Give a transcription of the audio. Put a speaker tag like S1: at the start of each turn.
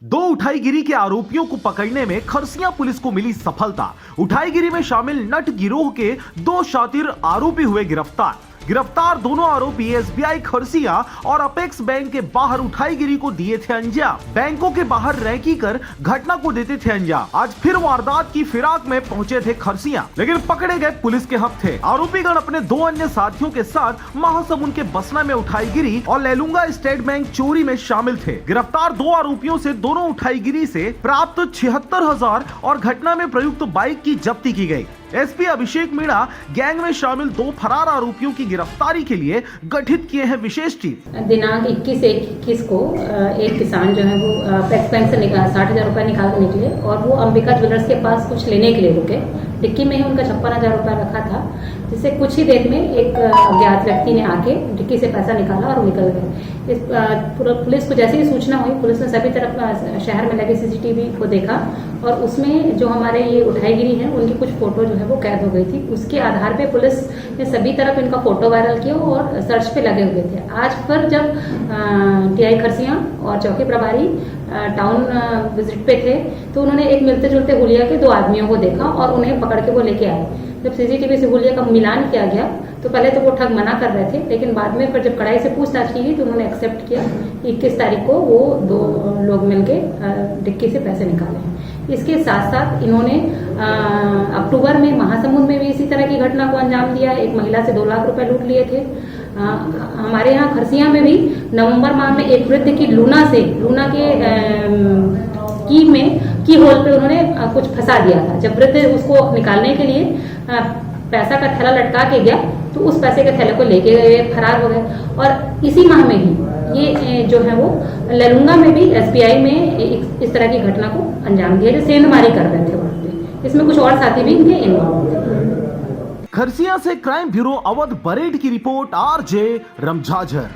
S1: दो उठाईगिरी के आरोपियों को पकड़ने में खरसिया पुलिस को मिली सफलता। उठाईगिरी में शामिल नट गिरोह के दो शातिर आरोपी हुए गिरफ्तार दोनों आरोपी एसबीआई खरसिया और अपेक्स बैंक के बाहर उठाईगिरी को दिए थे अंजाम। बैंकों के बाहर रैकी कर घटना को देते थे अंजाम। आज फिर वारदात की फिराक में पहुंचे थे खरसिया, लेकिन पकड़े गए पुलिस के हफ्ते। आरोपीगण अपने दो अन्य साथियों के साथ महासमुंद के बसना में उठाईगिरी और लेलुंगा स्टेट बैंक चोरी में शामिल थे। गिरफ्तार दो आरोपियों से दोनों उठाईगिरी से प्राप्त 76,000 और घटना में प्रयुक्त बाइक की जब्ती की गई। एसपी अभिषेक मीणा गैंग में शामिल दो फरार आरोपियों की गिरफ्तारी के लिए गठित किए हैं विशेष टीम।
S2: दिनांक 21/1/21 को एक किसान जो है वो अपेक्स बैंक से 60,000 रुपए निकाल के निकले और वो अंबिका ज्वेलर्स के पास कुछ लेने के लिए रुके। डिक्की में ही उनका 56,000 रुपए रखा था, जिससे कुछ ही देर में एक अज्ञात व्यक्ति ने आके डिक्की से पैसा निकाला और निकल गए। पुलिस को जैसे ही सूचना हुई, पुलिस ने सभी तरफ शहर में लगे सीसीटीवी को देखा और उसमें जो हमारे ये उठाईगिरी है उनकी कुछ फोटो जो है वो कैद हो गई थी। उसके आधार पे पुलिस ने सभी तरफ इनका फोटो वायरल किया और सर्च पे लगे हुए थे। आज फिर जब टीआई खरसिया और चौकी प्रभारी टाउन विजिट पे थे तो उन्होंने एक मिलते जुलते हुलिया के दो आदमियों को देखा और उन्हें पकड़ के वो लेके आए। जब सीसीटीवी से हुलिया का मिलान किया गया तो पहले तो वो ठग मना कर रहे थे, लेकिन बाद में फिर जब कड़ाई से पूछताछ की गई तो उन्होंने एक्सेप्ट किया। 21 तारीख को वो दो लोग मिलके डिक्की से पैसे निकाले हैं। इसके साथ साथ इन्होंने अक्टूबर में महासमुंद में भी इसी तरह की घटना को अंजाम दिया। एक महिला से 2 लाख रुपए लूट लिए थे। हमारे यहाँ खरसिया में भी नवंबर माह में एक वृद्ध की लूना के की होल पे उन्होंने कुछ फंसा दिया था। जब वृद्ध उसको निकालने के लिए पैसा का थैला लटका के गया तो उस पैसे के थैले को लेके गए, फरार हो गए। और इसी माह में ही ये जो है वो लेलुंगा में भी एसबीआई में इस तरह की घटना को अंजाम दिया, जो सेंधमारी कर रहे थे वहां पे। इसमें कुछ और साथी भी इनके इन्वॉल्व थे।
S1: खरसिया से क्राइम ब्यूरो अवध बरेड की रिपोर्ट, आरजे रमझाझर।